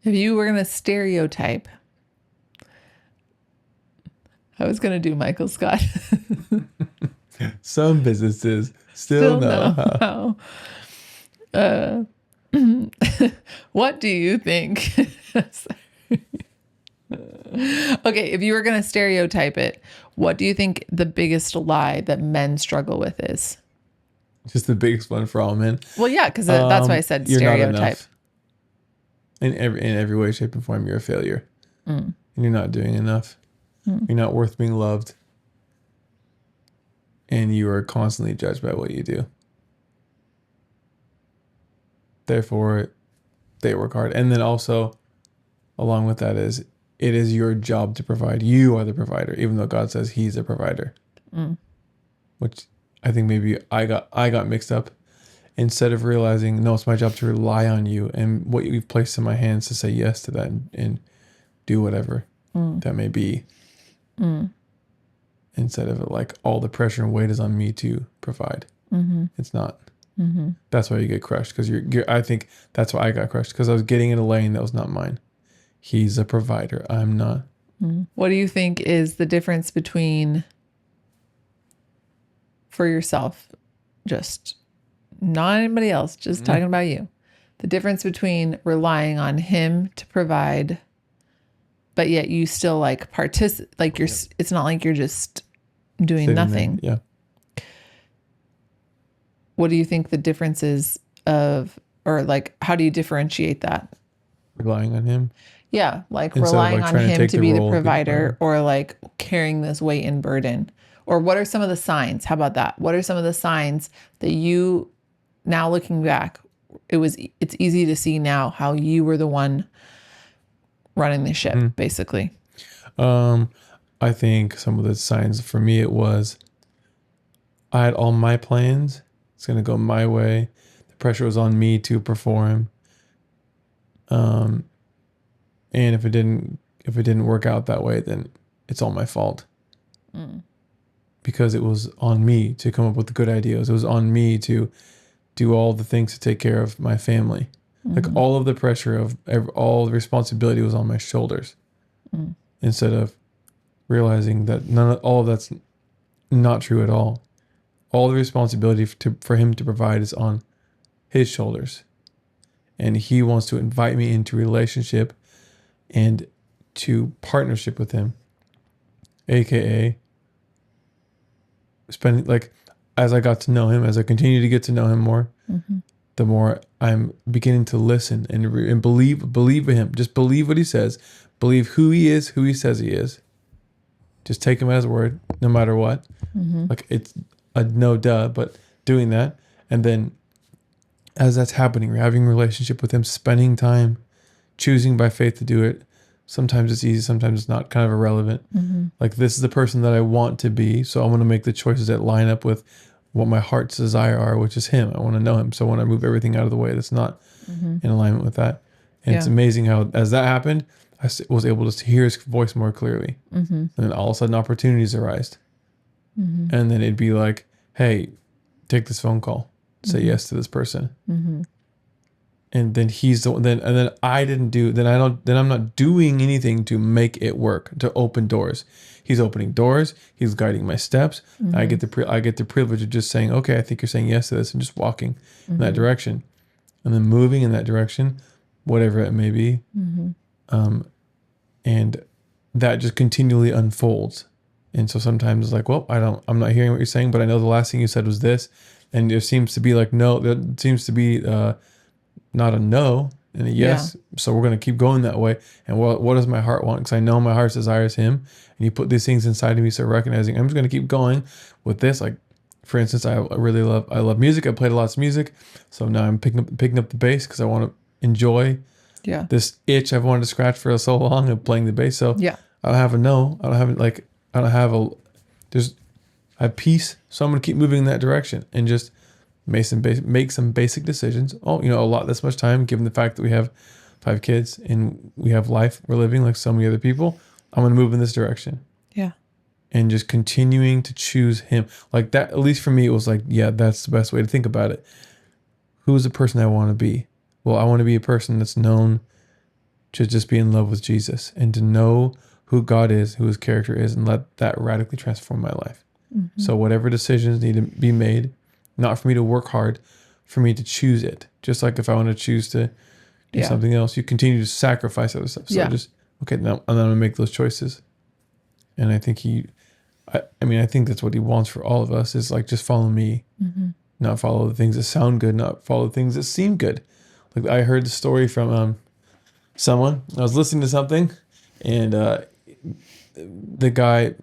If you were going to stereotype, I was going to do Michael Scott. Some businesses still know how. What do you think? Okay, if you were going to stereotype it, what do you think the biggest lie that men struggle with is? Just the biggest one for all men. Well, yeah, because that's why I said You're stereotype. not enough. In every way, shape, and form, you're a failure. And you're not doing enough. You're not worth being loved. And you are constantly judged by what you do. Therefore, they work hard. And then also, along with that is, it is your job to provide. You are the provider, even though God says he's a provider. Which I think maybe I got mixed up. Instead of realizing, no, it's my job to rely on you and what you've placed in my hands to say yes to that and do whatever that may be. Instead of like all the pressure and weight is on me to provide. It's not. That's why you get crushed. Because I think that's why I got crushed. Because I was getting in a lane that was not mine. He's a provider. I'm not. What do you think is the difference between, for yourself, just not anybody else, just talking about you, the difference between relying on him to provide, but yet you still like like it's not like you're just doing Sitting nothing. there. Yeah. What do you think the difference is of, or like, how do you differentiate that? Relying on him. Yeah. Like Instead of, relying like, on trying to him take to the be the role of the provider, provider. or like carrying this weight and burden. Or what are some of the signs? How about that? What are some of the signs that you, now looking back, it's easy to see now how you were the one running the ship, basically. I think some of the signs for me, it was, I had all my plans. It's going to go my way. The pressure was on me to perform. And if it didn't work out that way, then it's all my fault. Because it was on me to come up with the good ideas. It was on me to do all the things to take care of my family. Like all of the pressure of all the responsibility was on my shoulders. Instead of realizing that all of that's not true at all. All the responsibility for him to provide is on his shoulders. And he wants to invite me into relationship and to partnership with him. AKA spending, like, as I got to know him, as I continue to get to know him more, the more I'm beginning to listen and believe him. Just believe what he says. Believe who he is, who he says he is. Just take him at his word, no matter what. Like, it's a no duh, but doing that. And then as that's happening, we're having a relationship with him, spending time, choosing by faith to do it. Sometimes it's easy, sometimes it's not, kind of irrelevant. Like, this is the person that I want to be, so I'm going to make the choices that line up with what my heart's desire are, which is him. I want to know him. So when I move everything out of the way that's not in alignment with that. And it's amazing how, as that happened, I was able to hear his voice more clearly. And then all of a sudden opportunities arise. And then it'd be like, hey, take this phone call. Say yes to this person. And then he's the one, and then I didn't do, then I'm not doing anything to make it work, to open doors. He's opening doors. He's guiding my steps. I get the privilege of just saying, okay, I think you're saying yes to this, and just walking in that direction, and then moving in that direction, whatever it may be. And that just continually unfolds. And so sometimes it's like, well, I'm not hearing what you're saying, but I know the last thing you said was this. And there seems to be like, no, there seems to be not a no and a yes. So we're going to keep going that way. And what does my heart want? Because I know my heart's desire is him. And you put these things inside of me. So recognizing I'm just going to keep going with this. Like, for instance, I love music. I played lots of music. So now I'm picking up the bass because I want to enjoy this itch I've wanted to scratch for so long of playing the bass. So I don't have a no. I have peace. So I'm going to keep moving in that direction and just make some basic decisions. This much time, given the fact that we have 5 kids and we have life we're living like so many other people, I'm going to move in this direction. Yeah. And just continuing to choose him. Like that, at least for me, it was like, yeah, that's the best way to think about it. Who's the person I want to be? Well, I want to be a person that's known to just be in love with Jesus and to know who God is, who his character is, and let that radically transform my life. So whatever decisions need to be made, not for me to work hard, for me to choose it. Just like if I want to choose to do something else, you continue to sacrifice other stuff. So just, okay, now I'm going to make those choices. And I think I think that's what he wants for all of us, is like, just follow me, not follow the things that sound good, not follow the things that seem good. Like I heard the story from someone. I was listening to something, and the guy,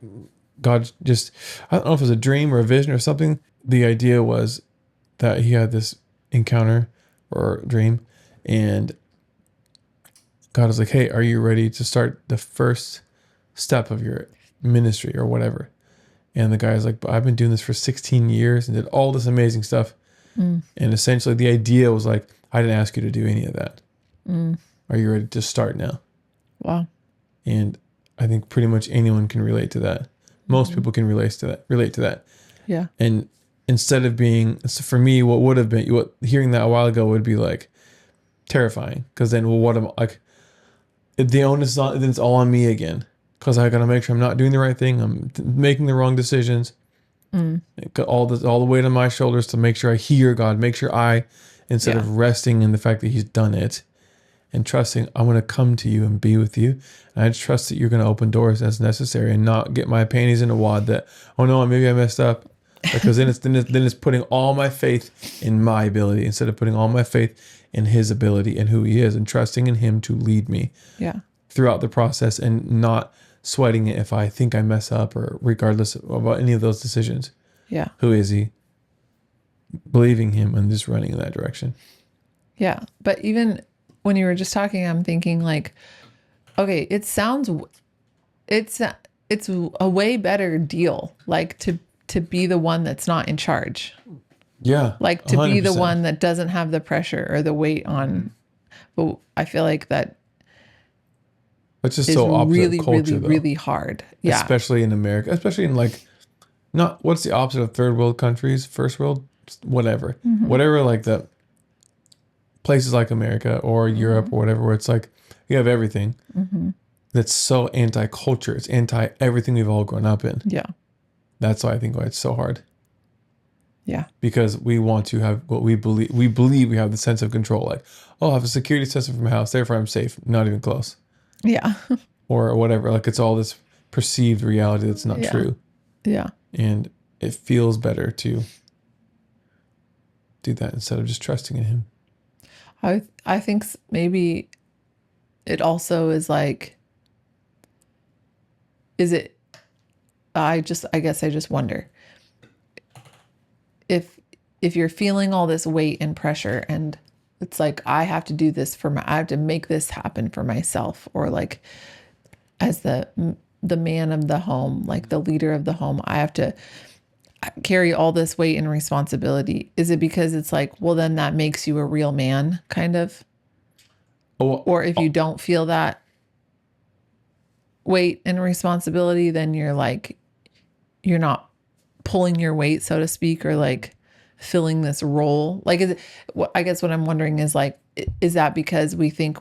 God just, I don't know if it was a dream or a vision or something. The idea was that he had this encounter or dream, and God was like, hey, are you ready to start the first step of your ministry or whatever? And the guy's like, but I've been doing this for 16 years and did all this amazing stuff. And essentially the idea was like, I didn't ask you to do any of that. Are you ready to start now? Wow. And I think pretty much anyone can relate to that. Most people can relate to that. Yeah. And instead of being, for me, what would have been, hearing that a while ago would be like terrifying. Because then, well, what am like, if the onus is on, then it's all on me again. Because I got to make sure I'm not doing the right thing. I'm making the wrong decisions. All the weight on my shoulders to make sure I hear God, make sure instead of resting in the fact that he's done it and trusting, I'm going to come to you and be with you. And I trust that you're going to open doors as necessary and not get my panties in a wad that, oh no, maybe I messed up. Because then it's putting all my faith in my ability instead of putting all my faith in his ability and who he is, and trusting in him to lead me throughout the process, and not sweating it if I think I mess up, or regardless about any of those decisions. Yeah. Who is he? Believing him and just running in that direction. Yeah. But even when you were just talking, I'm thinking like, okay, it's a way better deal, like to be the one that's not in charge. Yeah. Like to 100%. be the one that doesn't have the pressure or the weight on. But I feel like that it's just is so opposite really, of culture, really, though. really hard. Yeah. Especially in America, especially in like, not, what's the opposite of third world countries, first world, whatever, whatever, like the places like America or Europe or whatever, where it's like, you have everything that's so anti-culture. It's anti everything we've all grown up in. Yeah. That's why I think why it's so hard. Yeah. Because we want to have what we believe. We believe we have the sense of control. Like, oh, I have a security system for my house, therefore I'm safe. Not even close. Yeah. Or whatever. Like, it's all this perceived reality that's not true. Yeah. And it feels better to do that instead of just trusting in him. I think maybe it also is like, is it, I guess I just wonder if you're feeling all this weight and pressure, and it's like, I have to do this I have to make this happen for myself, or like as the man of the home, like the leader of the home, I have to carry all this weight and responsibility. Is it because it's like, well, then that makes you a real man, kind of? Or if you don't feel that weight and responsibility, then you're like, you're not pulling your weight, so to speak, or like filling this role. Like, I guess what I'm wondering is like, is that because we think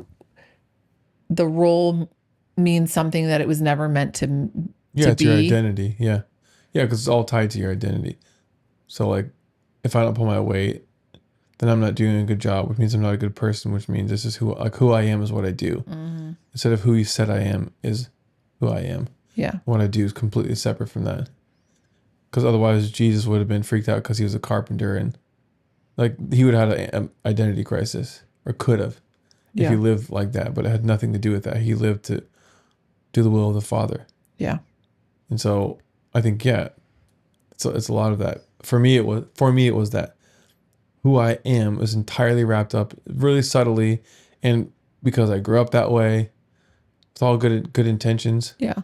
the role means something that it was never meant to it's be? Your identity. Yeah. Yeah, because it's all tied to your identity. So like, if I don't pull my weight, then I'm not doing a good job, which means I'm not a good person, which means this is who I am is what I do. Instead of who you said I am is who I am. Yeah. What I do is completely separate from that. Because otherwise Jesus would have been freaked out because he was a carpenter, and like he would have had an identity crisis, or could have, if he lived like that, but it had nothing to do with that. He lived to do the will of the Father. Yeah. And so I think, it's a lot of that. For me, it was that who I am is entirely wrapped up really subtly. And because I grew up that way, it's all good intentions. Yeah.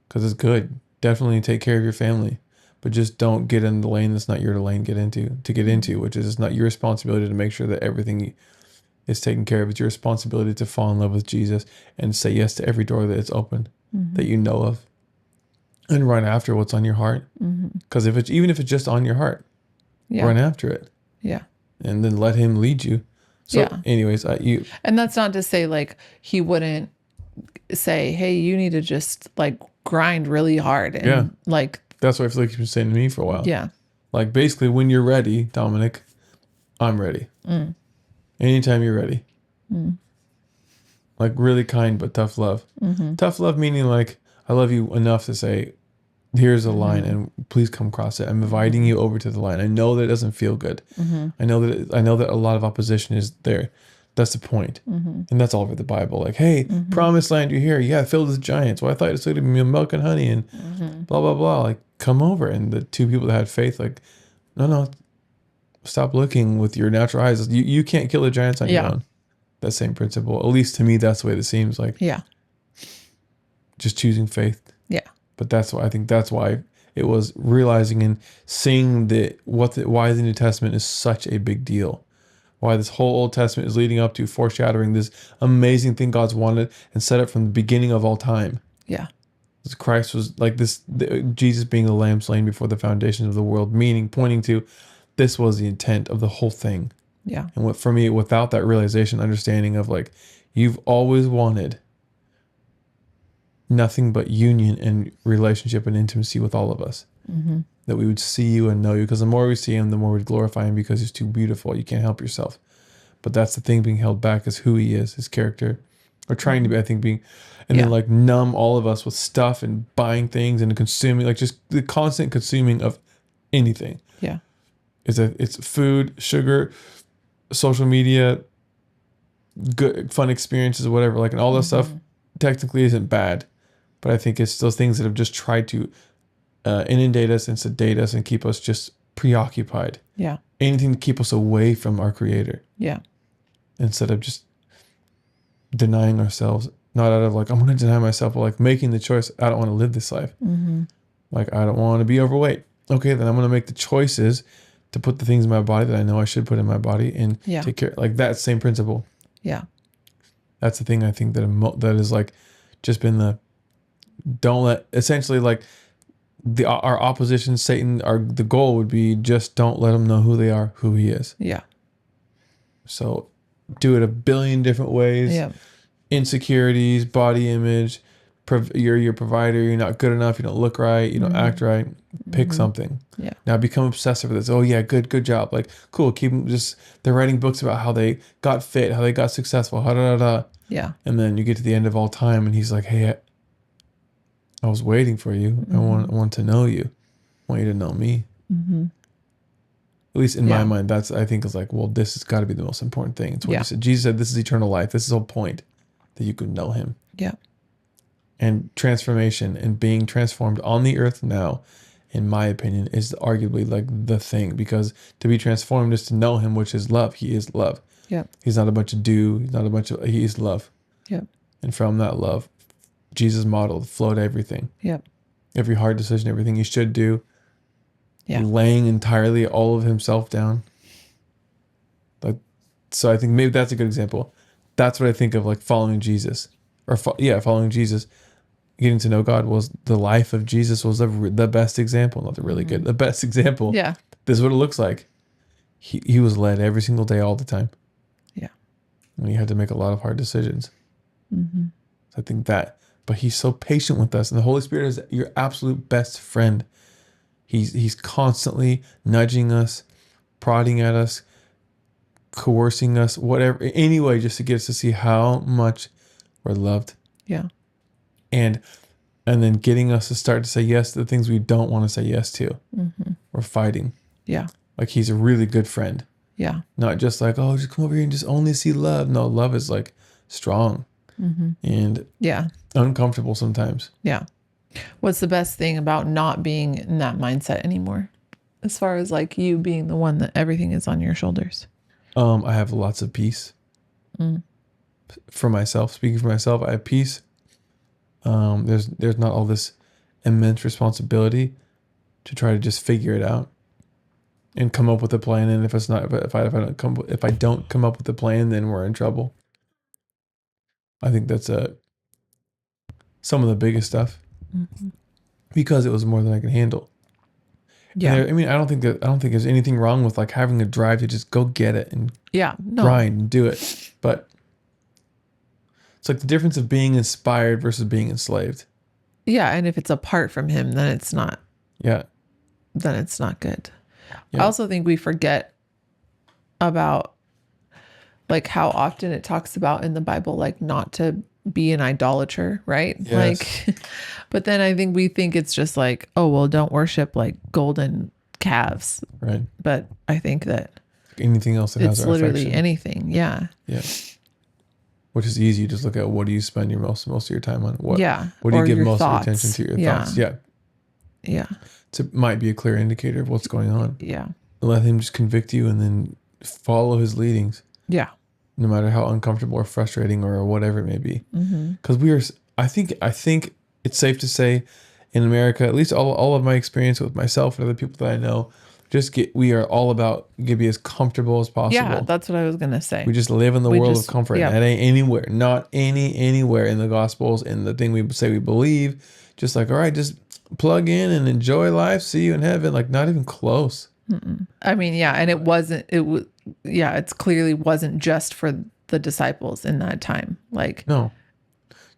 Because it's good. Definitely take care of your family, but just don't get in the lane that's not your lane to get into, which is it's not your responsibility to make sure that everything is taken care of. It's your responsibility to fall in love with Jesus and say yes to every door that it's open that you know of, and run after what's on your heart. Because even if it's just on your heart, run after it. Yeah. And then let him lead you. So Yeah. anyways, And that's not to say like he wouldn't say, hey, you need to just like grind really hard and Yeah. like, that's what I feel like you've been saying to me for a while. yeah. Like basically when you're ready, Dominic, I'm ready. Anytime you're ready. Like really kind but tough love. Tough love meaning like I love you enough to say, here's a line and please come across it. I'm inviting you over to the line. I know that it doesn't feel good. I know that a lot of opposition is there. That's the point. And that's all over the Bible. Like, hey, promised land, you're here. Yeah, filled with giants. Well, I thought it was going to be milk and honey and blah, blah, blah. Like, come over. And the two people that had faith, like, no, stop looking with your natural eyes. You can't kill the giants on your own. That same principle. At least to me, that's the way it seems. Like, Yeah. just choosing faith. Yeah. But that's why I think that's why it was realizing and seeing why the New Testament is such a big deal. Why this whole Old Testament is leading up to foreshadowing this amazing thing God's wanted and set up from the beginning of all time. Yeah. Christ was like this, Jesus being the lamb slain before the foundation of the world, pointing to this was the intent of the whole thing. Yeah. And for me, without that realization, understanding of like, you've always wanted nothing but union and relationship and intimacy with all of us. That we would see you and know you, because the more we see him, the more we glorify him, because he's too beautiful. You can't help yourself. But that's the thing being held back, is who he is, his character, or trying to be, I think, being, and then like numb all of us with stuff and buying things and consuming, like just the constant consuming of anything. Yeah. It's food, sugar, social media, good fun experiences, whatever. Like, and all that stuff technically isn't bad, but I think it's still things that have just tried to inundate us and sedate us and keep us just preoccupied. Yeah. Anything to keep us away from our Creator. Yeah. Instead of just denying ourselves, not out of like, I'm going to deny myself, but like making the choice, I don't want to live this life. Like, I don't want to be overweight. Okay, then I'm going to make the choices to put the things in my body that I know I should put in my body and take care. Like that same principle. Yeah. That's the thing I think that is like just been don't let, essentially like our opposition, Satan, the goal would be just don't let him know who they are, who he is. Yeah. So do it a billion different ways. Yeah. Insecurities, body image, you're your provider, you're not good enough, you don't look right, you don't act right. Pick something. Yeah. Now become obsessive with this. Oh yeah, good job. Like, cool, keep them they're writing books about how they got fit, how they got successful, Yeah. And then you get to the end of all time and he's like, hey, I was waiting for you. I want to know you. I want you to know me. At least in my mind, that's, I think, is like, well, this has got to be the most important thing. It's what he said. Jesus said, this is eternal life. This is the whole point, that you can know him. Yeah. And transformation and being transformed on the earth now, in my opinion, is arguably like the thing, because to be transformed is to know him, which is love. He is love. Yeah. He's not a bunch of he is love. Yeah. And from that love, Jesus modeled, flowed everything. Yep. Every hard decision, everything he should do. Yeah. Laying entirely all of himself down. Like, so I think maybe that's a good example. That's what I think of, like following Jesus, following Jesus. Getting to know God was the life of Jesus was the best example, not the really good, the best example. Yeah. This is what it looks like. He was led every single day, all the time. Yeah. And he had to make a lot of hard decisions. So I think but he's so patient with us, and the Holy Spirit is your absolute best friend. He's constantly nudging us, prodding at us, coercing us, whatever, anyway, just to get us to see how much we're loved. Yeah. And then getting us to start to say yes to the things we don't want to say yes to. We're fighting. Yeah. Like, he's a really good friend. Yeah. Not just like, oh, just come over here and just only see love. No, love is like strong and uncomfortable sometimes. Yeah. What's the best thing about not being in that mindset anymore? As far as like you being the one that everything is on your shoulders. I have lots of peace. For myself, speaking for myself, I have peace. There's not all this immense responsibility to try to just figure it out and come up with a plan. And if I don't come up with a plan, then we're in trouble. I think that's some of the biggest stuff, because it was more than I could handle. Yeah. I mean, I don't think there's anything wrong with like having a drive to just go get it and Yeah. No. grind and do it. But it's like the difference of being inspired versus being enslaved. Yeah. And if it's apart from him, then it's not. Yeah. Then it's not good. Yeah. I also think we forget about like how often it talks about in the Bible, like not to be an idolater, right? Yes. Like, but then I think we think it's just like, oh, well, don't worship like golden calves. Right. But I think that Anything else that has it's our literally affection. anything. Yeah. Yeah. Which is easy. You just look at what do you spend your most of your time on? What do you Or give your most thoughts. of your attention to? Your Yeah. thoughts. Yeah. Yeah. It might be a clear indicator of what's going on. Yeah. Let him just convict you and then follow his leadings, Yeah. no matter how uncomfortable or frustrating or whatever it may be. Mm-hmm. Because I think it's safe to say in America, at least all of my experience with myself and other people that I know, we are all about to be as comfortable as possible. Yeah. That's what I was going to say. We just live in the world of comfort. Yeah. And that ain't anywhere, not anywhere in the Gospels, in the thing we say we believe. Just like, all right, just plug in and enjoy life. See you in heaven. Like, not even close. Mm-mm. I mean, yeah. And it's clearly wasn't just for the disciples in that time. Like, No.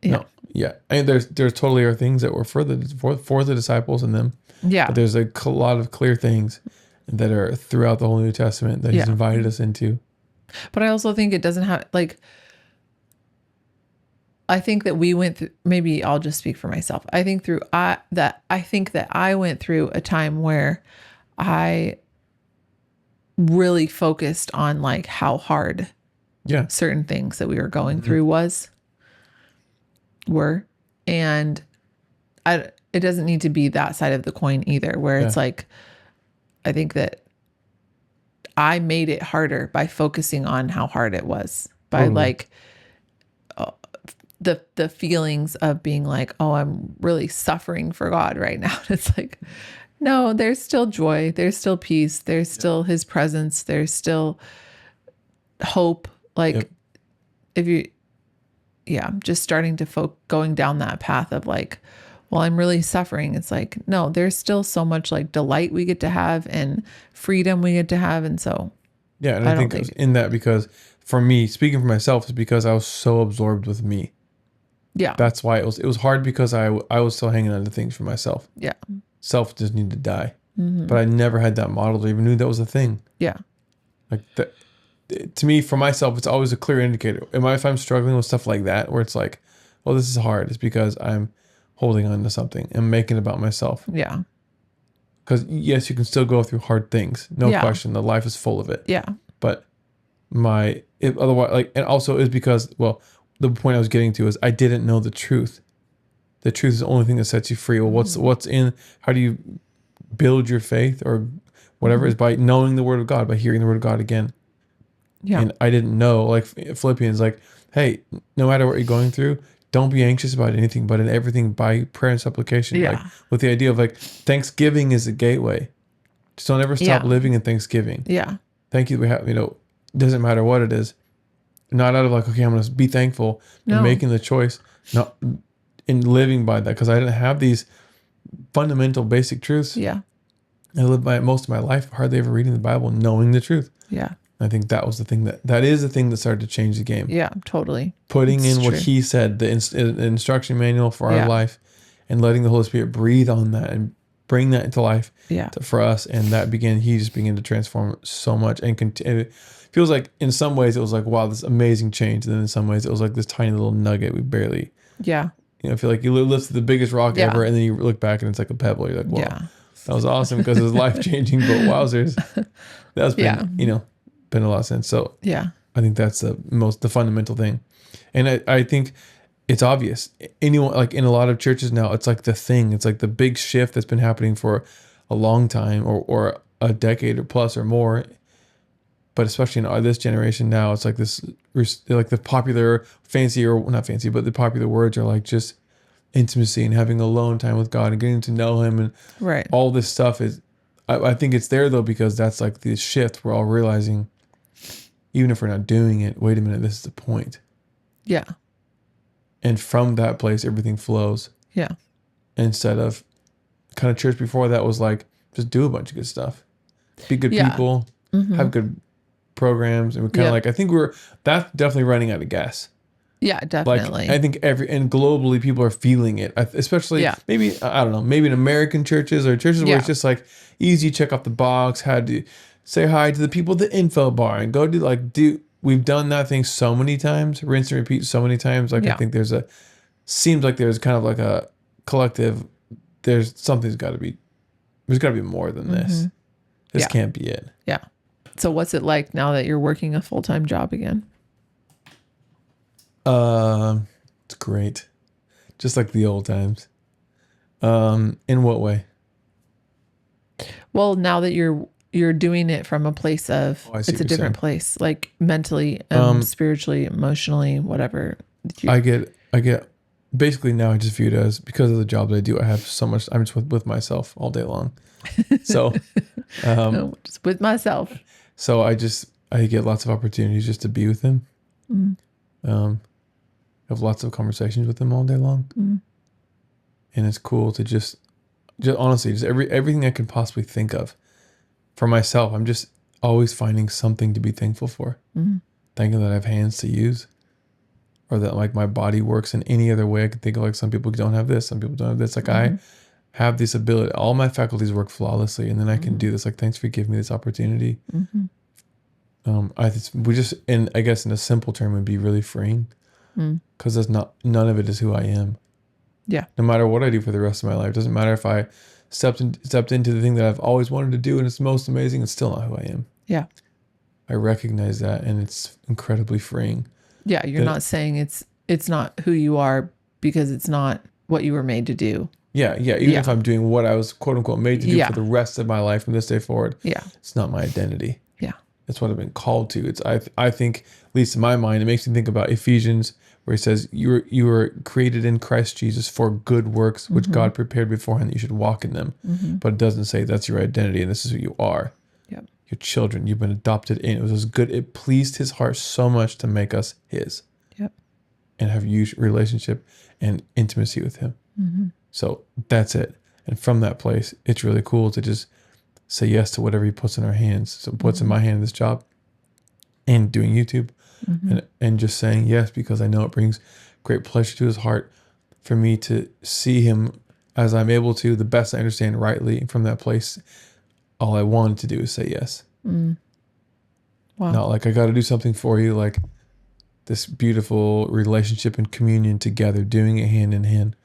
yeah. No. Yeah. And there totally are things that were for the disciples and them. Yeah. But there's a lot of clear things that are throughout the whole New Testament that he's invited us into. But I also think it doesn't have like, I think that we went through, maybe I'll just speak for myself. I think that I went through a time where I really focused on like how hard certain things that we were going through were. And it doesn't need to be that side of the coin either, where it's like, I think that I made it harder by focusing on how hard it was, by like the feelings of being like, oh, I'm really suffering for God right now. It's like, no, there's still joy. There's still peace. There's still his presence. There's still hope. Like if you, just starting to going down that path of like, well, I'm really suffering. It's like, no, there's still so much like delight we get to have and freedom we get to have. And so, yeah. And I think it was in that because for me, speaking for myself, is because I was so absorbed with me. Yeah. That's why it was hard because I was still hanging on to things for myself. Yeah. Self just needed to die. Mm-hmm. But I never had that model. I even knew that was a thing. Yeah. Like that, to me, for myself, it's always a clear indicator. If I'm struggling with stuff like that, where it's like, well, this is hard, it's because I'm holding on to something and making it about myself. Yeah. Because yes, you can still go through hard things. No question. The life is full of it. Yeah. But otherwise, like, and also is because, well, the point I was getting to is I didn't know the truth. The truth is the only thing that sets you free. Well, how do you build your faith or whatever is by knowing the word of God, by hearing the word of God again. Yeah. And I didn't know, like Philippians, like, hey, no matter what you're going through, don't be anxious about anything, but in everything by prayer and supplication. Yeah. Like with the idea of like Thanksgiving is a gateway. Just don't ever stop living in Thanksgiving. Yeah. Thank you. We have, doesn't matter what it is. Not out of like, okay, I'm going to be thankful and making the choice, not in living by that. Cause I didn't have these fundamental basic truths. Yeah. I lived by most of my life, hardly ever reading the Bible, knowing the truth. Yeah. I think that was the thing that is the thing that started to change the game. Yeah, totally. Putting in what he said, the instruction manual for our life, and letting the Holy Spirit breathe on that and bring that into life for us. And he just began to transform so much and it feels like in some ways it was like, wow, this amazing change. And then in some ways it was like this tiny little nugget we barely, I feel like you lifted the biggest rock ever and then you look back and it's like a pebble. You're like, wow, that was awesome because it was life changing, but wowzers, that's been, been a lot of sense. So I think that's the fundamental thing. And I think it's obvious. Anyone, like in a lot of churches now, it's like the thing, it's like the big shift that's been happening for a long time or a decade or plus or more. But especially in this generation now, it's like this, like the popular fancy or not fancy, but the popular words are like just intimacy and having alone time with God and getting to know him. And all this stuff is, I think it's there though, because that's like the shift. We're all realizing, even if we're not doing it, wait a minute, this is the point. Yeah. And from that place, everything flows. Yeah. Instead of kind of church before that was like, just do a bunch of good stuff, be good Yeah. people, have good programs, and we're kind of Yep. like, I think that's definitely running out of gas. Yeah, Like definitely. I think and globally people are feeling it, especially Yeah. maybe I don't know, maybe in American churches or churches where Yeah. it's just like easy, check off the box, had to say hi to the people at the info bar and go do. We've done that thing so many times, rinse and repeat so many times. Like I Yeah. think seems like there's kind of like a collective. There's something's got to be. There's got to be more than this. This Yeah. can't be it. Yeah. So what's it like now that you're working a full-time job again? It's great, just like the old times. In what way? Well, now that you're doing it from a place of Oh, I see it's a what you're different saying. place, like mentally, spiritually, emotionally, whatever. I get. Basically, now I just view it as because of the job that I do. I have so much. I'm just with myself all day long. So, No, just with myself. so I get lots of opportunities just to be with him. Have lots of conversations with him all day long, and it's cool to just honestly, just everything I can possibly think of for myself. I'm just always finding something to be thankful for. Thanking that I have hands to use, or that like my body works in any other way I could think of. Like some people don't have this, some people don't have this. Like I have this ability. All my faculties work flawlessly, and then I can do this. Like thanks for giving me this opportunity. I guess in a simple term would be really freeing, because none of it is who I am. Yeah. No matter what I do for the rest of my life, it doesn't matter if I stepped into the thing that I've always wanted to do and it's most amazing. It's still not who I am. Yeah. I recognize that, and it's incredibly freeing. Yeah. You're not saying it's not who you are because it's not what you were made to do. Yeah. Even if I'm doing what I was quote unquote made to do for the rest of my life from this day forward, it's not my identity. Yeah. That's what I've been called to. It's I think, at least in my mind, it makes me think about Ephesians, where he says you were created in Christ Jesus for good works, which God prepared beforehand that you should walk in them. But it doesn't say that's your identity and this is who you are. Yep. Your children, you've been adopted in. It was as good. It pleased his heart so much to make us his. Yep. And have huge relationship and intimacy with him. So that's it. And from that place, it's really cool to just say yes to whatever he puts in our hands. So what's in my hand, this job and doing YouTube, and just saying yes, because I know it brings great pleasure to his heart for me to see him as I'm able to, the best I understand rightly. And from that place, all I wanted to do is say yes. Wow. Not like I got to do something for you, like this beautiful relationship and communion together, doing it hand in hand.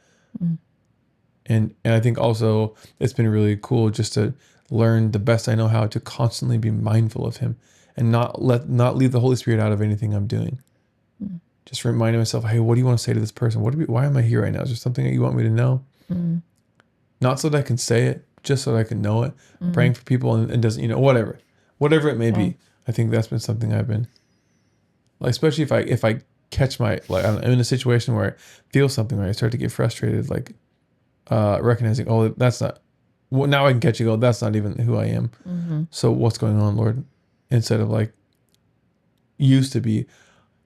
And I think also it's been really cool just to learn the best I know how to constantly be mindful of him and not leave the Holy Spirit out of anything I'm doing. Just reminding myself, hey, what do you want to say to this person? Why am I here right now? Is there something that you want me to know? Not so that I can say it, just so that I can know it. Praying for people and doesn't, whatever it may be. I think that's been something I've been, like, especially if I catch I'm in a situation where I feel something, where I start to get frustrated, like recognizing, oh, that's not. Well, now I can catch you. Go, that's not even who I am. So what's going on, Lord? Instead of like, used to be,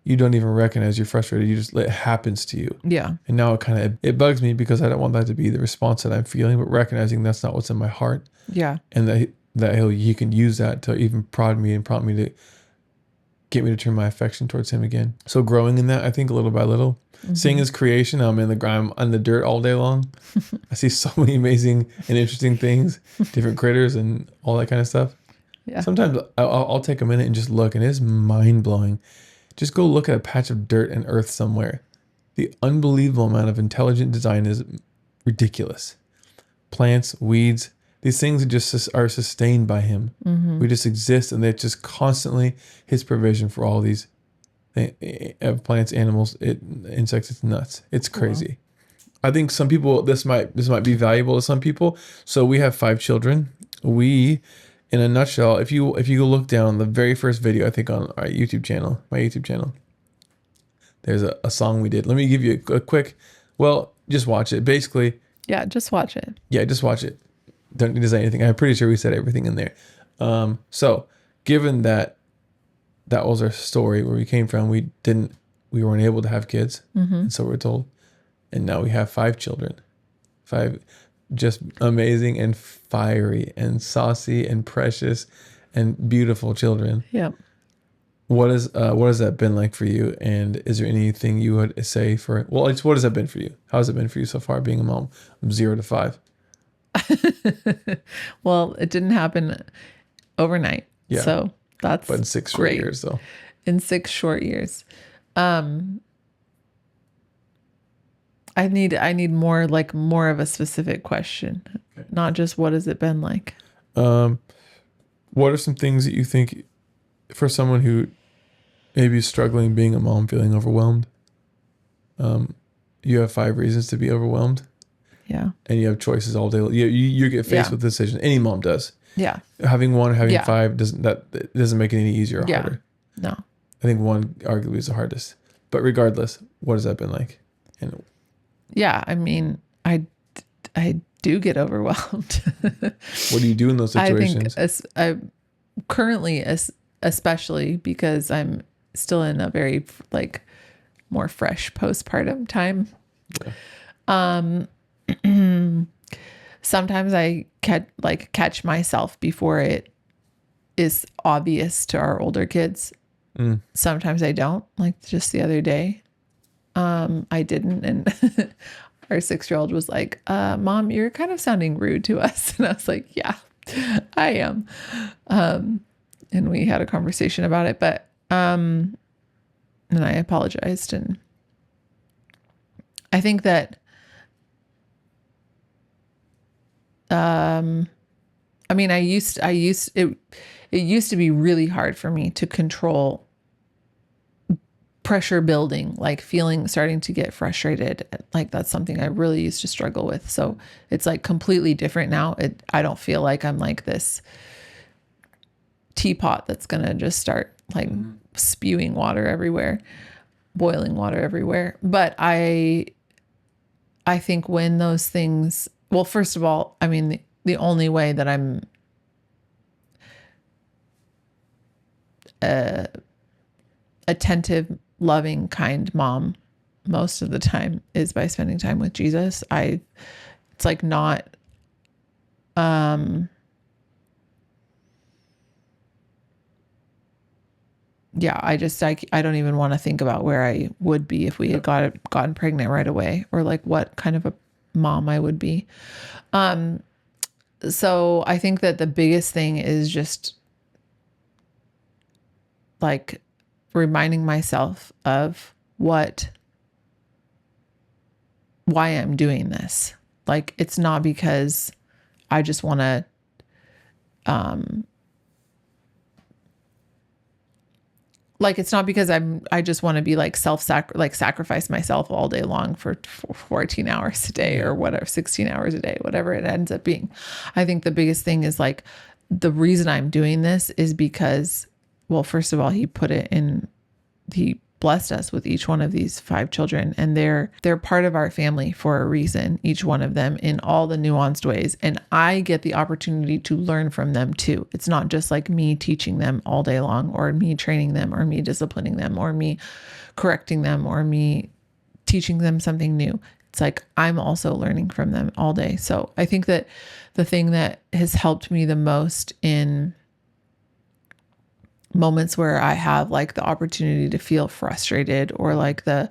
you don't even recognize you're frustrated. You just, it happens to you. Yeah. And now it bugs me because I don't want that to be the response that I'm feeling, but recognizing that's not what's in my heart. Yeah. And that he can use that to even prod me and prompt me to get me to turn my affection towards him again. So growing in that, I think little by little, seeing his creation, I'm on the dirt all day long. I see so many amazing and interesting things, different critters and all that kind of stuff. Yeah. Sometimes I'll take a minute and just look, and it's mind blowing. Just go look at a patch of dirt and earth somewhere. The unbelievable amount of intelligent design is ridiculous. Plants, weeds, these things are sustained by him. We just exist, and they're just constantly his provision for all these plants, animals, insects. It's nuts. It's crazy. Wow. I think some people, this might be valuable to some people. So we have 5 children. We, in a nutshell, if you go look down the very first video, I think on our YouTube channel, my YouTube channel, there's a song we did. Let me give you a quick, just watch it. Basically. Yeah, just watch it. Yeah, just watch it. Don't need to say anything. I'm pretty sure we said everything in there. So given that was our story, where we came from, we weren't able to have kids. And so we're told, and now we have 5 children, 5 just amazing and fiery and saucy and precious and beautiful children. Yep. What has that been like for you? And is there anything you would say for, well, it's, what has that been for you? How has it been for you so far being a mom from 0 to 5? Well, it didn't happen overnight. Yeah. So that's But in 6 short great. years though. In 6 short years. I need more of a specific question, Okay. not just what has it been like. What are some things that you think for someone who maybe is struggling being a mom, feeling overwhelmed? You have 5 reasons to be overwhelmed. Yeah. And you have choices all day. You get faced Yeah. with decisions. Any mom does. Yeah. Having one, having Yeah. 5 doesn't make it any easier or Yeah. harder. No. I think one arguably is the hardest. But regardless, what has that been like? And Yeah. I mean, I do get overwhelmed. what do you do in those I situations? think I currently, especially because I'm still in a very like more fresh postpartum time. Yeah. Sometimes I catch myself before it is obvious to our older kids. Sometimes I don't. Like just the other day, I didn't, and our 6-year-old was like, "Mom, you're kind of sounding rude to us," and I was like, "Yeah, I am." And we had a conversation about it, but and I apologized, and I think that I mean, it used to be really hard for me to control pressure building, like starting to get frustrated. Like that's something I really used to struggle with. So it's like completely different now. I don't feel like I'm like this teapot that's going to just start like spewing water everywhere, boiling water everywhere. But I think when those things, well, first of all, I mean, the only way that I'm attentive, loving, kind mom most of the time is by spending time with Jesus. It's like not, yeah, I don't even want to think about where I would be if we had gotten pregnant right away, or like what kind of a mom I would be. So I think that the biggest thing is just like reminding myself of why I'm doing this. Like, it's not because I just want to, like, it's not because I just want to be like sacrifice myself all day long for 14 hours a day or whatever, 16 hours a day, whatever it ends up being. I think the biggest thing is like, the reason I'm doing this is because, well, first of all, he blessed us with each one of these 5 children, and they're part of our family for a reason, each one of them, in all the nuanced ways. And I get the opportunity to learn from them too. It's not just like me teaching them all day long, or me training them, or me disciplining them, or me correcting them, or me teaching them something new. It's like I'm also learning from them all day. So I think that the thing that has helped me the most in moments where I have like the opportunity to feel frustrated, or like I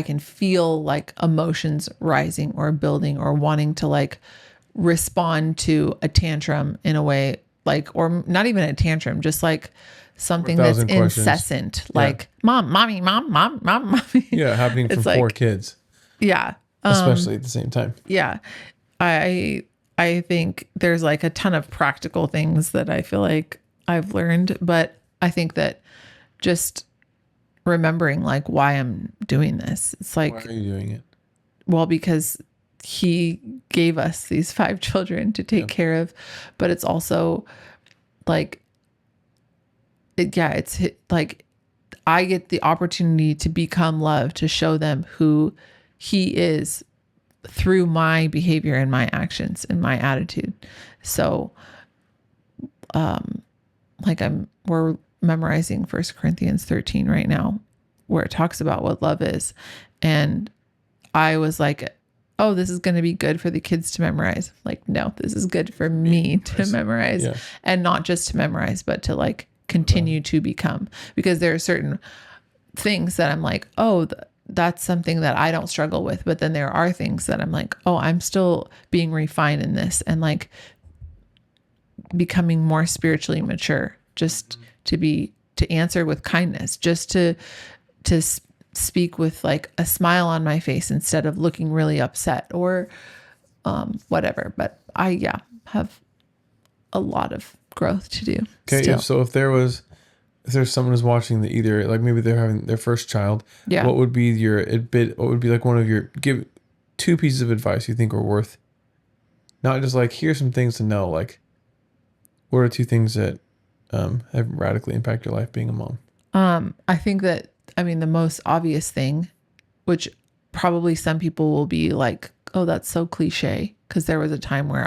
can feel like emotions rising or building, or wanting to like respond to a tantrum in a way, like, or not even a tantrum, just like something that's incessant, like mommy, mommy. Yeah, happening from 4 kids. Yeah. Especially at the same time. Yeah. I think there's like a ton of practical things that I feel like I've learned, but I think that just remembering like why I'm doing this. It's like, why are you doing it? Well, because he gave us these 5 children to take care of, but it's also like, it's like I get the opportunity to become love, to show them who he is through my behavior and my actions and my attitude. So, like we're memorizing 1 Corinthians 13 right now, where it talks about what love is. And I was like, oh, this is going to be good for the kids to memorize. Like, no, this is good for me to memorize, and not just to memorize, but to like continue to become, because there are certain things that I'm like, oh, that's something that I don't struggle with. But then there are things that I'm like, oh, I'm still being refined in this, and like becoming more spiritually mature, just to answer with kindness, just to speak with like a smile on my face instead of looking really upset or whatever. But I have a lot of growth to do. Okay, still. so if there's someone who's watching that, either like maybe they're having their first child, what would be like one of your, give 2 pieces of advice you think are worth, not just like here's some things to know, like what are 2 things that have radically impacted your life being a mom? I think that, I mean, the most obvious thing, which probably some people will be like, oh, that's so cliche. Because there was a time where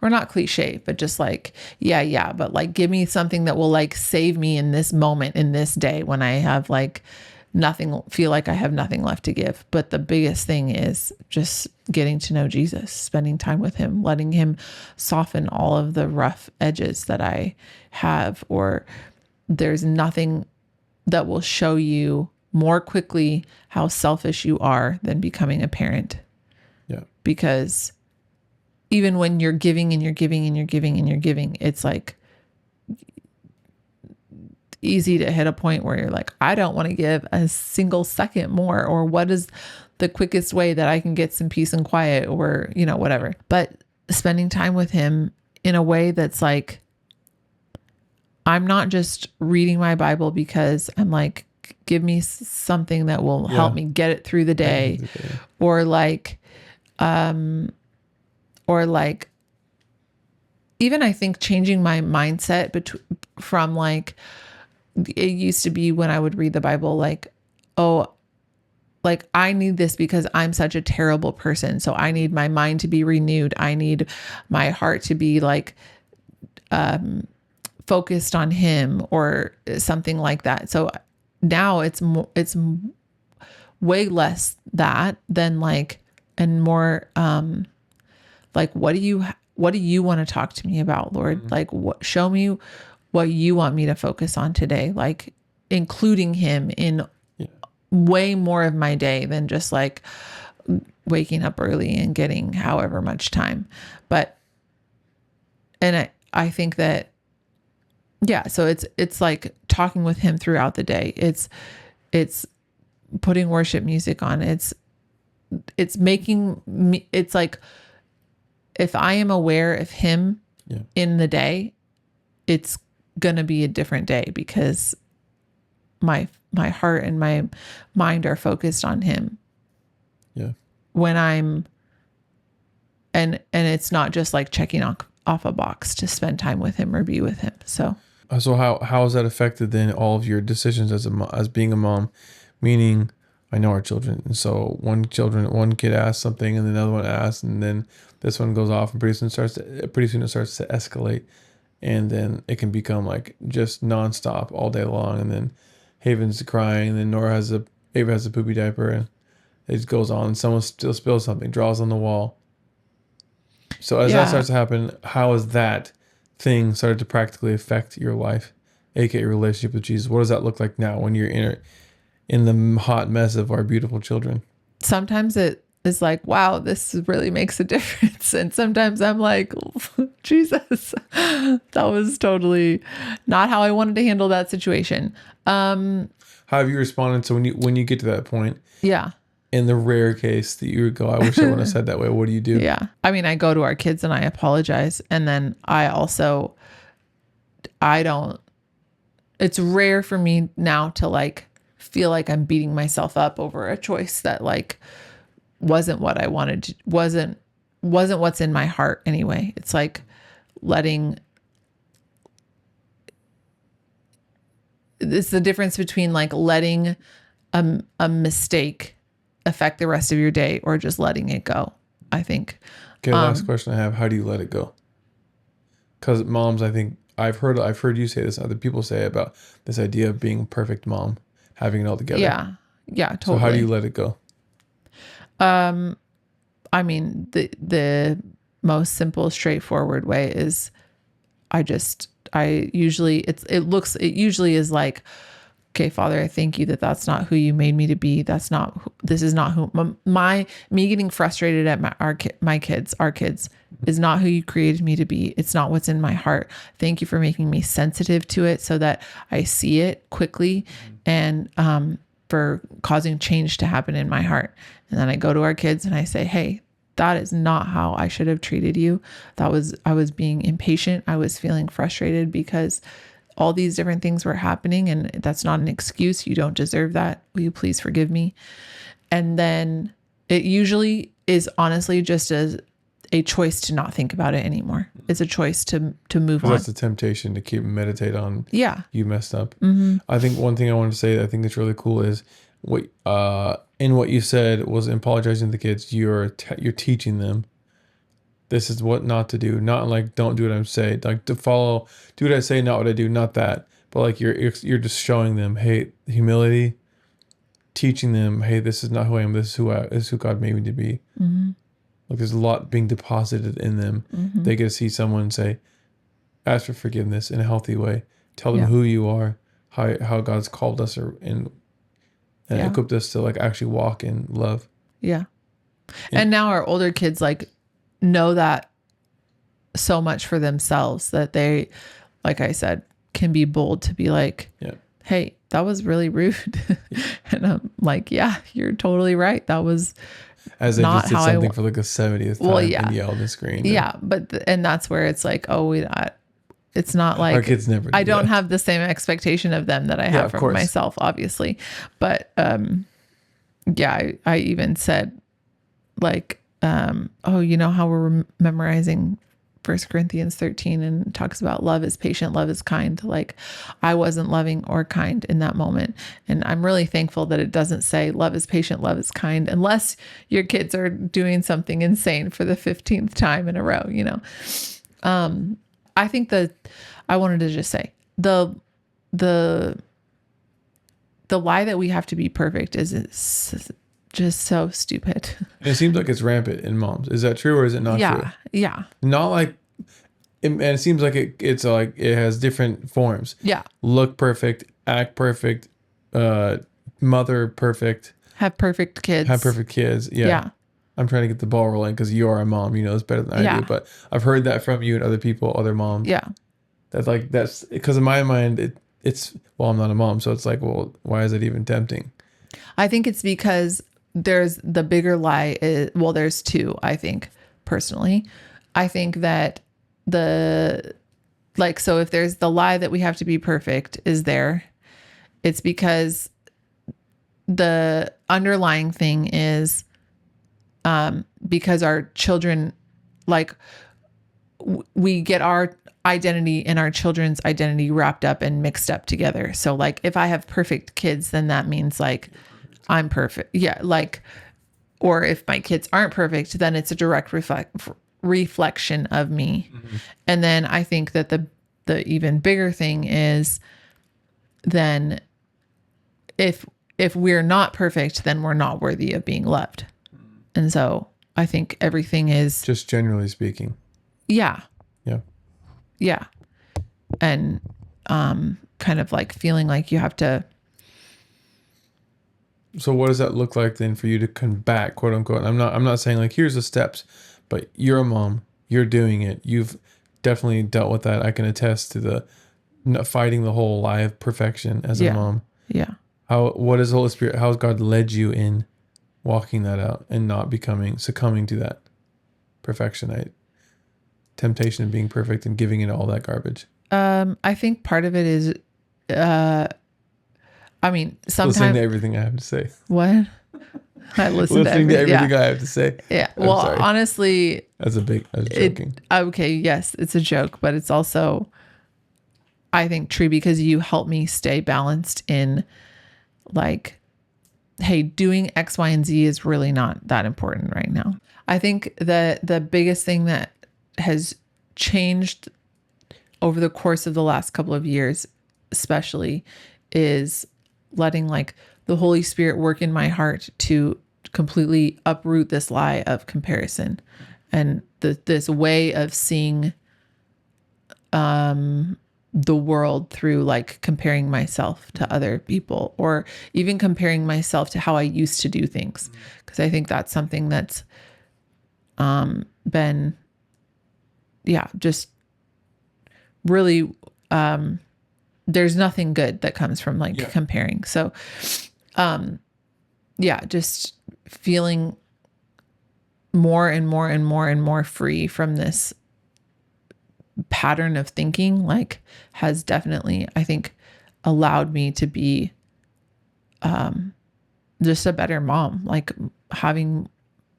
or not cliche, but just like, but like, give me something that will like save me in this moment, in this day when I have like nothing, feel like I have nothing left to give. But the biggest thing is just getting to know Jesus, spending time with him, letting him soften all of the rough edges that I have, or there's nothing that will show you more quickly how selfish you are than becoming a parent. Yeah. Because even when you're giving and you're giving and you're giving and you're giving, it's like easy to hit a point where you're like, I don't want to give a single second more, or what is the quickest way that I can get some peace and quiet, or, whatever. But spending time with him in a way that's like, I'm not just reading my Bible because I'm like, give me something that will help me get it through the day, or like, even I think changing my mindset from like, it used to be when I would read the Bible, like, oh, like I need this because I'm such a terrible person. So I need my mind to be renewed. I need my heart to be like, focused on him, or something like that. So now it's way less that than like, and more, like, what do you want to talk to me about, Lord? Mm-hmm. Like, show me what you want me to focus on today, like including him in way more of my day than just like waking up early and getting however much time. But, and I think that, so it's like talking with him throughout the day. It's putting worship music on. It's making me, it's like, if I am aware of him in the day, it's going to be a different day because my heart and my mind are focused on him. Yeah. When I'm, and it's not just like checking off a box to spend time with him or be with him. So how has that affected then all of your decisions as being a mom? Meaning, I know our children, and so one kid asks something, and another one asks, and then this one goes off, and pretty soon it starts to escalate, and then it can become like just nonstop all day long, and then Haven's crying, and then Ava has a poopy diaper, and it just goes on, and someone still spills something, draws on the wall. So as that starts to happen, how has that thing started to practically affect your life, aka your relationship with Jesus? What does that look like now when you're in the hot mess of our beautiful children? Sometimes it is like, wow, this really makes a difference. And sometimes I'm like, Jesus, that was totally not how I wanted to handle that situation. How have you responded? So when you get to that point, in the rare case that you would go, I wish I wouldn't have said that way, what do you do? Yeah. I mean, I go to our kids and I apologize. And then it's rare for me now to like feel like I'm beating myself up over a choice that like wasn't what I wanted, wasn't what's in my heart anyway. It's like it's the difference between like letting a mistake affect the rest of your day or just letting it go, I think. Okay, last question I have, how do you let it go? Because moms, I think I've heard you say this, other people say about this idea of being a perfect mom, having it all together. Yeah, totally. So how do you let it go? I mean, the most simple, straightforward way is I usually it usually is like, okay, Father, I thank you that that's not who you made me to be. This is not who me getting frustrated at our kids is not who you created me to be. It's not what's in my heart. Thank you for making me sensitive to it so that I see it quickly, and for causing change to happen in my heart. And then I go to our kids and I say, hey, that is not how I should have treated you. I was being impatient. I was feeling frustrated because all these different things were happening, and that's not an excuse. You don't deserve that. Will you please forgive me? And then it usually is honestly just a choice to not think about it anymore. It's a choice to move on. That's the temptation to keep meditate on. Yeah. You messed up. I think one thing I wanted to say that I think that's really cool is what in what you said was apologizing to the kids. You're teaching them this is what not to do. Not like don't do what I'm saying. Like to follow, do what I say, not what I do. Not that, but like you're just showing them, hey, humility. Teaching them, hey, this is not who I am. This is who God made me to be. Like there's a lot being deposited in them. They get to see someone say, ask for forgiveness in a healthy way. Tell them who you are, how God's called us and equipped us to like actually walk in love. Yeah. And now our older kids like know that so much for themselves that they, like I said, can be bold to be like, hey, that was really rude. And I'm like, yeah, you're totally right. That was as they not just did something for like the 70th time and yelled and screamed. Yeah. But, and that's where it's like, oh, it's not like our kids never do I don't that. have the same expectation of them that I have from myself, obviously. But, I even said like, oh, you know how we're memorizing 1 Corinthians 13 and it talks about love is patient, love is kind. Like I wasn't loving or kind in that moment. And I'm really thankful that it doesn't say love is patient, love is kind, unless your kids are doing something insane for the 15th time in a row, you know? I think that I wanted to just say the lie that we have to be perfect is just so stupid. It seems like it's rampant in moms. Is that true or is it not true? Yeah. Not like, and it seems like it's like it has different forms. Yeah. Look perfect, act perfect, mother perfect, have perfect kids. Yeah. I'm trying to get the ball rolling because you are a mom. You know this better than I do. But I've heard that from you and other people, other moms. Yeah. That's because in my mind it's I'm not a mom, so it's like, well, why is it even tempting? I think it's because there's the bigger lie there's two, I think, personally. I think that so if there's the lie that we have to be perfect is there, it's because the underlying thing is because our children, like we get our identity and our children's identity wrapped up and mixed up together. So like if I have perfect kids, then that means like I'm perfect. Yeah. Like, or if my kids aren't perfect, then it's a direct reflection of me. And then I think that the even bigger thing is then if we're not perfect, then we're not worthy of being loved. And so I think everything is just generally speaking. Yeah. Yeah. Yeah. And kind of like feeling like you have to. So what does that look like then for you to come back, quote unquote? I'm not saying like here's the steps, but you're a mom, you're doing it. You've definitely dealt with that. I can attest to the fighting the whole lie of perfection as a mom. Yeah. What is the Holy Spirit? How has God led you in walking that out and not succumbing to that perfectionite temptation of being perfect and giving it all that garbage? I think part of it is, I mean, sometimes listening to everything I have to say. What? I listen to everything I have to say. Yeah. Well, honestly, I was joking. Okay. Yes, it's a joke, but it's also, I think, true because you help me stay balanced in like, hey, doing X, Y, and Z is really not that important right now. I think that the biggest thing that has changed over the course of the last couple of years, especially, is letting like the Holy Spirit work in my heart to completely uproot this lie of comparison and this way of seeing the world through like comparing myself to other people, or even comparing myself to how I used to do things. Because I think that's something that's been, just really, there's nothing good that comes from like comparing. So, just feeling more and more and more and more free from this pattern of thinking, like, has definitely, I think, allowed me to be just a better mom, like having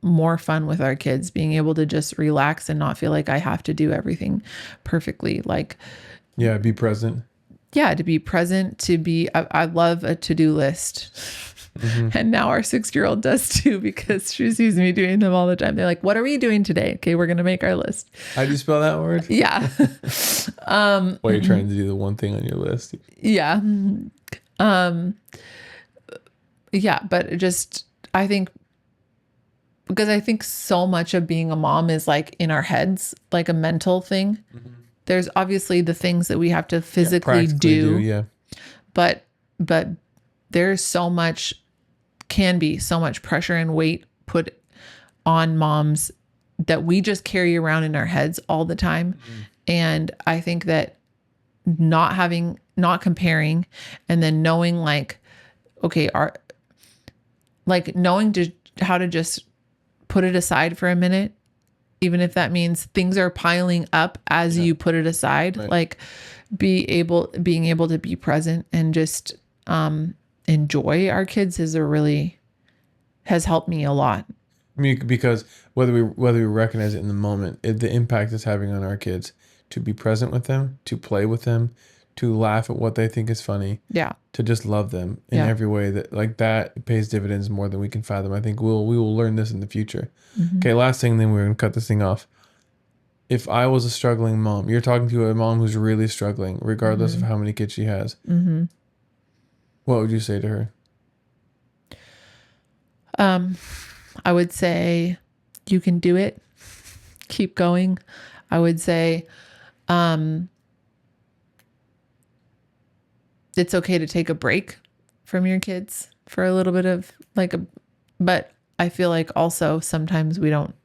more fun with our kids, being able to just relax and not feel like I have to do everything perfectly. Like, be present. To be present, I love a to-do list. And now our 6-year-old does too, because she sees me doing them all the time. They're like, what are we doing today? Okay, we're going to make our list. How do you spell that word? Yeah. While you're trying to do the one thing on your list. Yeah. But I think, because I think so much of being a mom is like in our heads, like a mental thing. There's obviously the things that we have to physically do. But there's can be so much pressure and weight put on moms that we just carry around in our heads all the time. And I think that not comparing, and then knowing like, okay, knowing how to just put it aside for a minute, even if that means things are piling up as you put it aside, like being able to be present and just, enjoy our kids has helped me a lot. I mean, because whether we recognize it in the moment, the impact it's having on our kids, to be present with them, to play with them, to laugh at what they think is funny, to just love them in every way, that pays dividends more than we can fathom. I think we will learn this in the future. Okay, last thing, then we're gonna cut this thing off. If I was a struggling mom, you're talking to a mom who's really struggling, regardless of how many kids she has. What would you say to her? I would say, you can do it. Keep going. I would say, it's okay to take a break from your kids for a little bit of but I feel like also sometimes we don't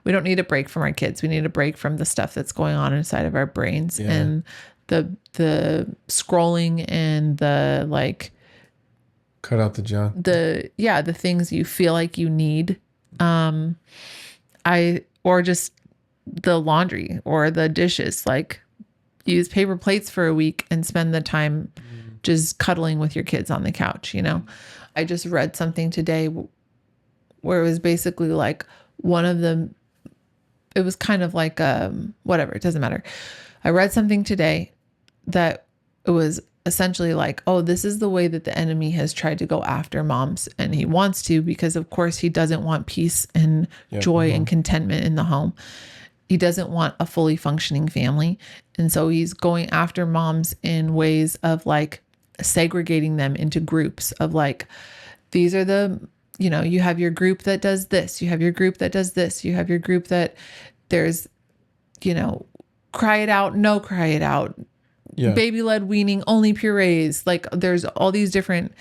need a break from our kids. We need a break from the stuff that's going on inside of our brains and the scrolling and the cut out the junk. The things you feel like you need. Or just the laundry or the dishes, use paper plates for a week and spend the time just cuddling with your kids on the couch. I just read something today where it was basically one of them. It was kind of whatever, it doesn't matter. I read something today that it was essentially this is the way that the enemy has tried to go after moms, and he wants to, because of course he doesn't want peace and joy and contentment in the home. He doesn't want a fully functioning family. And so he's going after moms in ways of segregating them into groups of these are the, you have your group that does this, you have your group that does this, you have your group that there's, cry it out, no cry it out, baby led weaning, only purees. There's all these different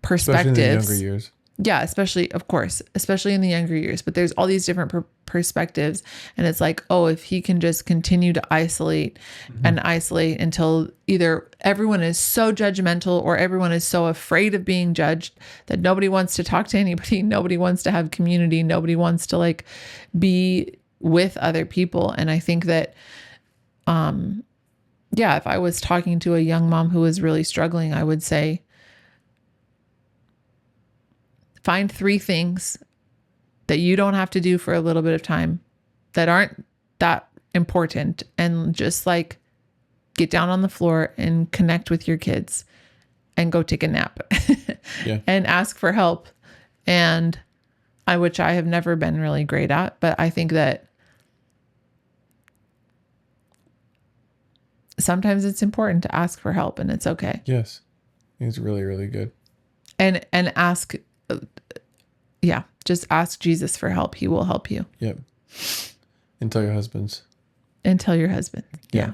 perspectives. Especially in the younger years. Yeah, especially in the younger years, but there's all these different perspectives. And it's if he can just continue to isolate and isolate until either everyone is so judgmental or everyone is so afraid of being judged that nobody wants to talk to anybody. Nobody wants to have community. Nobody wants to be with other people. And I think that, if I was talking to a young mom who was really struggling, I would say, find 3 things that you don't have to do for a little bit of time that aren't that important, and just get down on the floor and connect with your kids and go take a nap and ask for help. And which I have never been really great at, but I think that sometimes it's important to ask for help, and it's okay. Yes. It's really, really good. And ask Yeah. Just ask Jesus for help. He will help you. Yep. And tell your husbands. And tell your husband. Yeah.